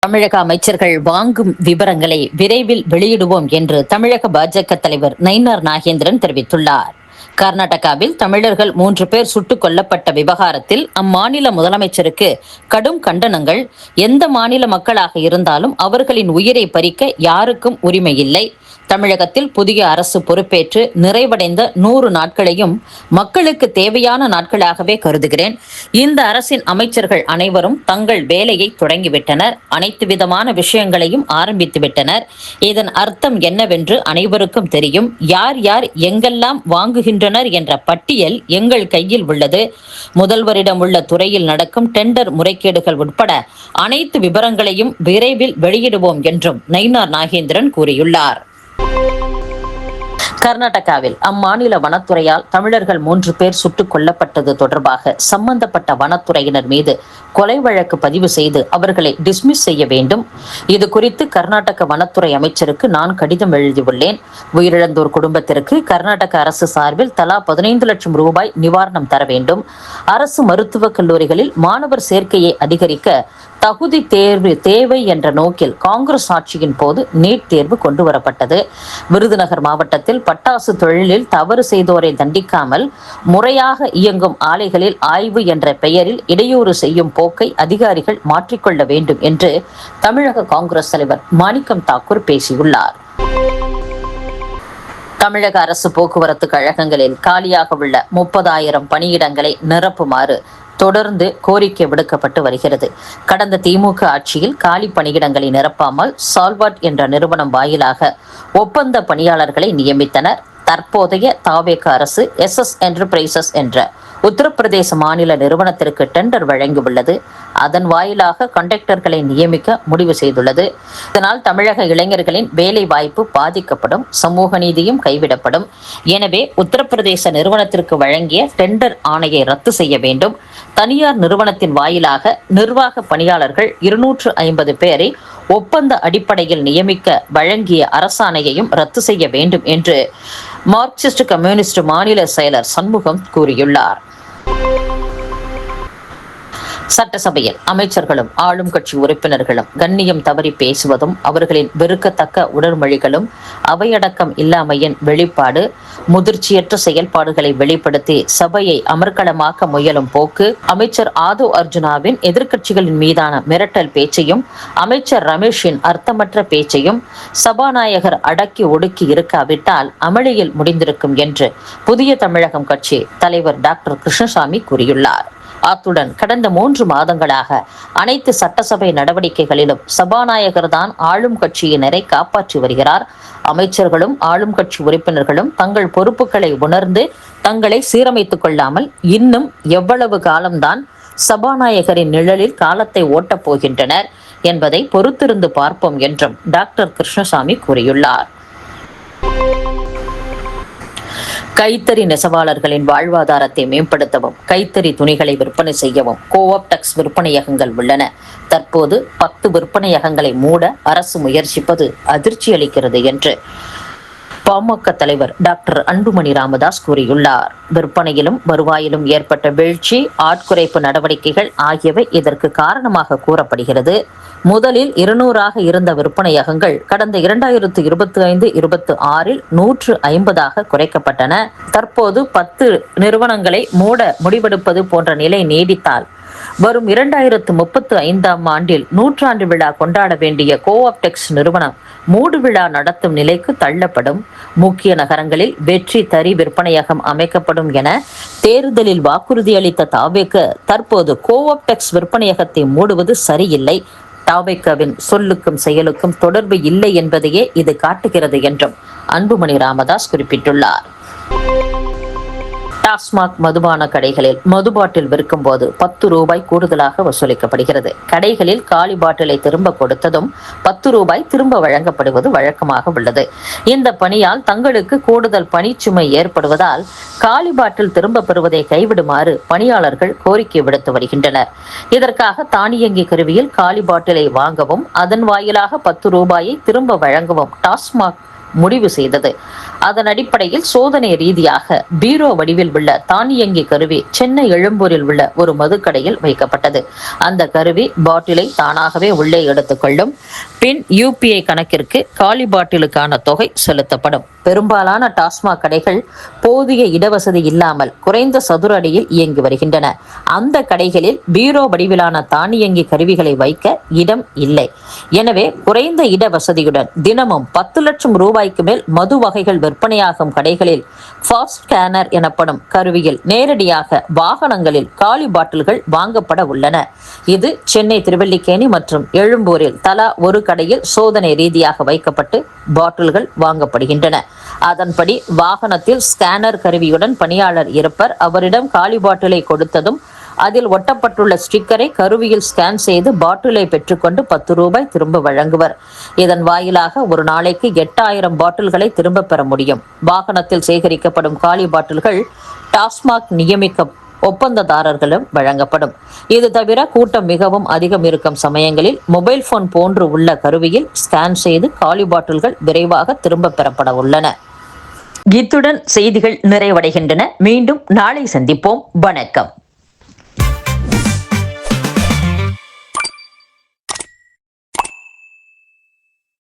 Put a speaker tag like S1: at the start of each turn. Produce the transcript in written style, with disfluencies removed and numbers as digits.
S1: தமிழக அமைச்சர்கள் வாங்கும் விவரங்களை விரைவில் வெளியிடுவோம் என்று தமிழக பாஜக தலைவர் நயினார் நாகேந்திரன் தெரிவித்துள்ளார். கர்நாடகாவில் தமிழர்கள் 3 பேர் சுட்டுக் கொல்லப்பட்ட விவகாரத்தில் அம்மாநில முதலமைச்சருக்கு கடும் கண்டனங்கள். எந்த மாநில மக்களாக இருந்தாலும் அவர்களின் உயிரை பறிக்க யாருக்கும் உரிமை இல்லை. தமிழகத்தில் புதிய அரசு பொறுப்பேற்று நிறைவடைந்த 100 நாட்களையும் மக்களுக்கு தேவையான நாட்களாகவே கருதுகிறேன். இந்த அரசின் அமைச்சர்கள் அனைவரும் தங்கள் வேலையை தொடங்கிவிட்டனர். அனைத்து விதமான விஷயங்களையும் ஆரம்பித்துவிட்டனர். இதன் அர்த்தம் என்னவென்று அனைவருக்கும் தெரியும். யார் யார் எங்கெல்லாம் வாங்குகின்றனர் என்ற பட்டியல் எங்கள் கையில் உள்ளது. முதல்வரிடம் உள்ள துறையில் நடக்கும் டெண்டர் முறைகேடுகள் உட்பட அனைத்து விவரங்களையும் விரைவில் வெளியிடுவோம் என்றும் நயினார் நாகேந்திரன் கூறியுள்ளார். கர்நாடகாவில் அம்மாநில வனத்துறையால் தமிழர்கள் 3 பேர் சுட்டுக் கொல்லப்பட்டது தொடர்பாக சம்பந்தப்பட்ட வனத்துறையினர் மீது கொலை வழக்கு பதிவு செய்து அவர்களை டிஸ்மிஸ் செய்ய வேண்டும். இது குறித்து கர்நாடக வனத்துறை அமைச்சருக்கு நான் கடிதம் எழுதியுள்ளேன். உயிரிழந்தோர் குடும்பத்திற்கு கர்நாடக அரசு சார்பில் தலா 15 லட்சம் ரூபாய் நிவாரணம் தர வேண்டும். அரசு மருத்துவக் கல்லூரிகளில் மாணவர் சேர்க்கையை அதிகரிக்க தகுதி தேர்வு தேவை என்ற நோக்கில் காங்கிரஸ் ஆட்சியின் போது நீட் தேர்வு கொண்டு வரப்பட்டது. விருதுநகர் மாவட்டத்தில் பட்டாசு தொழிலில் தவறு செய்தோரை தண்டிக்காமல் முறையாக இயங்கும் ஆலைகளில் ஆய்வு என்ற பெயரில் இடையூறு செய்யும் போக்கை அதிகாரிகள் மாற்றிக்கொள்ள வேண்டும் என்று தமிழக காங்கிரஸ் தலைவர் மாணிக்கம் தாக்கூர் பேசியுள்ளார். தமிழக அரசு போக்குவரத்து கழகங்களில் காலியாக உள்ள 30,000 பணியிடங்களை நிரப்புமாறு தொடர்ந்து கோரிக்கை விடுக்கப்பட்டு வருகிறது. கடந்த திமுக ஆட்சியில் காலி பணியிடங்களை நிரப்பாமல் சால்வாட் என்ற நிறுவனம் வாயிலாக ஒப்பந்த பணியாளர்களை நியமித்தனர். தற்போதைய தாவேக அரசு SS என்டர்பிரைசஸ் என்ற உத்தரப்பிரதேச மாநில நிறுவனத்திற்கு டெண்டர் வழங்கியுள்ளது. அதன் வாயிலாக கண்டக்டர்களை நியமிக்க முடிவு செய்துள்ளது. இதனால் தமிழக இளைஞர்களின் வேலை வாய்ப்பு பாதிக்கப்படும், சமூக நீதியும் கைவிடப்படும். எனவே உத்தரப்பிரதேச நிறுவனத்திற்கு வழங்கிய டெண்டர் ஆணையை ரத்து செய்ய வேண்டும். தனியார் நிறுவனத்தின் வாயிலாக நிர்வாக பணியாளர்கள் 250 பேரை ஒப்பந்த அடிப்படையில் நியமிக்க வழங்கிய அரசாணையையும் ரத்து செய்ய வேண்டும் என்று மார்க்சிஸ்ட் கம்யூனிஸ்ட் மாநில செயலர் சண்முகம் கூறியுள்ளார். சட்டசபையில் அமைச்சர்களும் ஆளும் கட்சி உறுப்பினர்களும் கண்ணியம் தவறி பேசுவதும் அவர்களின் வெறுக்கத்தக்க உடற்மொழிகளும் அவையடக்கம் இல்லாமையின் வெளிப்பாடு, முதிர்ச்சியற்ற செயல்பாடுகளை வெளிப்படுத்தி சபையை அமர்க்களமாக்க முயலும் போக்கு, அமைச்சர் ஆதவ் அர்ஜுனாவின் எதிர்க்கட்சிகளின் மீதான மிரட்டல் பேச்சையும் அமைச்சர் ரமேஷின் அர்த்தமற்ற பேச்சையும் சபாநாயகர் அடக்கி ஒடுக்கி இருக்காவிட்டால் அமளியில் முடிந்திருக்கும் என்று புதிய தமிழகம் கட்சி தலைவர் டாக்டர் கிருஷ்ணசாமி கூறியுள்ளார். அத்துடன் கடந்த 3 மாதங்களாக அனைத்து சட்டசபை நடவடிக்கைகளிலும் சபாநாயகர் தான் ஆளும் கட்சியினரை காப்பாற்றி வருகிறார். அமைச்சர்களும் ஆளும் கட்சி உறுப்பினர்களும் தங்கள் பொறுப்புகளை உணர்ந்து தங்களை சீரமைத்துக் கொள்ளாமல் இன்னும் எவ்வளவு காலம்தான் சபாநாயகரின் நிழலில் காலத்தை ஓட்டப் போகின்றனர் என்பதை பொறுத்திருந்து பார்ப்போம் என்றும் டாக்டர் கிருஷ்ணசாமி கூறியுள்ளார். கைத்தறி நெசவாளர்களின் வாழ்வாதாரத்தை மேம்படுத்தவும் கைத்தறி துணிகளை விற்பனை செய்யவும் கோஆப்டெக்ஸ் விற்பனையகங்கள் உள்ளன. தற்போது 10 விற்பனையகங்களை மூட அரசு முயற்சிப்பது அதிர்ச்சி அளிக்கிறது என்று பாமக தலைவர் டாக்டர் அன்புமணி ராமதாஸ் கூறியுள்ளார். விற்பனையிலும் வருவாயிலும் ஏற்பட்ட வீழ்ச்சி, ஆட்குறைப்பு நடவடிக்கைகள் ஆகியவை இதற்கு காரணமாக கூறப்படுகிறது. முதலில் 200ஆக இருந்த விற்பனையகங்கள் கடந்த 2025-26இல் 150ஆக குறைக்கப்பட்டன. தற்போது 10 நிறுவனங்களை மூட முடிவெடுப்பது போன்ற நிலை நீடித்தால் வரும் 2035ஆம் ஆண்டில் 100ஆண்டு விழா கொண்டாட வேண்டிய கோஆப்டெக்ஸ் நிறுவனம் மூடு விழா நடத்தும் நிலைக்கு தள்ளப்படும். முக்கிய நகரங்களில் வெற்றி தறி விற்பனையகம் அமைக்கப்படும் என தேர்தலில் வாக்குறுதி அளித்த தாவேக தற்போது கோஆப்டெக்ஸ் விற்பனையகத்தை மூடுவது சரியில்லை. தாவேகவின் சொல்லுக்கும் செயலுக்கும் தொடர்பு இல்லை என்பதையே இது காட்டுகிறது என்றும் அன்புமணி ராமதாஸ் குறிப்பிட்டுள்ளார். டாஸ்மாக் மதுபான கடைகளில் மது பாட்டில் விற்கும் போது 10 ரூபாய் கூடுதலாக வசூலிக்கப்படுகிறது. கடைகளில் காலி பாட்டிலை திரும்ப கொடுத்ததும் 10 ரூபாய் திரும்ப வழங்கப்படுவது வழக்கமாக உள்ளது. இந்த பணியால் தங்களுக்கு கூடுதல் பணிச்சுமை ஏற்படுவதால் காலி பாட்டில் திரும்ப பெறுவதை கைவிடுமாறு பணியாளர்கள் கோரிக்கை விடுத்து வருகின்றனர். இதற்காக தானியங்கி கருவியில் காலி பாட்டிலை வாங்கவும் அதன் வாயிலாக 10 ரூபாயை திரும்ப வழங்கவும் டாஸ்மாக் முடிவு செய்தது. அதன் அடிப்படையில் சோதனை ரீதியாக பீரோ வடிவில் உள்ள தானியங்கி கருவி சென்னை எழும்பூரில் உள்ள ஒரு மதுக்கடையில் வைக்கப்பட்டது. அந்த கருவி பாட்டிலை தானாகவே உள்ளே எடுத்துக்கொள்ளும். பின் UPI கணக்கிற்கு காலி பாட்டிலுக்கான தொகை செலுத்தப்படும். பெரும்பாலான டாஸ்மாக் கடைகள் போதிய இடவசதி இல்லாமல் குறைந்த சதுர அடியில் இயங்கி வருகின்றன. அந்த கடைகளில் பீரோ வடிவிலான தானியங்கி கருவிகளை வைக்க இடம் இல்லை. எனவே குறைந்த இட வசதியுடன் தினமும் 10 லட்சம் ரூபாய்க்கு மேல் மது வகைகள் விற்பனையாகும் கடைகளில் ஃபாஸ்ட் ஸ்கேனர் எனப்படும் கருவியில் நேரடியாக வாகனங்களில் காலி பாட்டில்கள் வாங்கப்பட உள்ளன. இது சென்னை, திருவல்லிக்கேணி மற்றும் எழும்பூரில் தலா ஒரு கடையில் சோதனை ரீதியாக வைக்கப்பட்டு பாட்டில்கள் வாங்கப்படுகின்றன. அதன்படி வாகனத்தில் ஸ்கேனர் கருவியுடன் பணியாளர் இருப்பர். அவரிடம் காலி பாட்டிலை கொடுத்ததும் அதில் ஒட்டப்பட்டுள்ள ஸ்டிக்கரை கருவியில் ஸ்கேன் செய்து பாட்டிலை பெற்றுக்கொண்டு 10 ரூபாய் திரும்ப வழங்குவர். இதன் வாயிலாக ஒரு நாளைக்கு 8000 பாட்டில்களை திரும்ப பெற முடியும். வாகனத்தில் சேகரிக்கப்படும் காலி பாட்டில்கள் டாஸ்மாக் நியமிக்க ஒப்பந்ததாரர்களும் வழங்கப்படும். இது தவிர கூட்டம் மிகவும் அதிகம் இருக்கும் சமயங்களில் மொபைல் போன் போன்று உள்ள கருவியில் ஸ்கேன் செய்து காலி பாட்டில்கள் விரைவாக திரும்ப பெறப்பட உள்ளன. இத்துடன் செய்திகள் நிறைவடைகின்றன. மீண்டும் நாளை சந்திப்போம். வணக்கம்.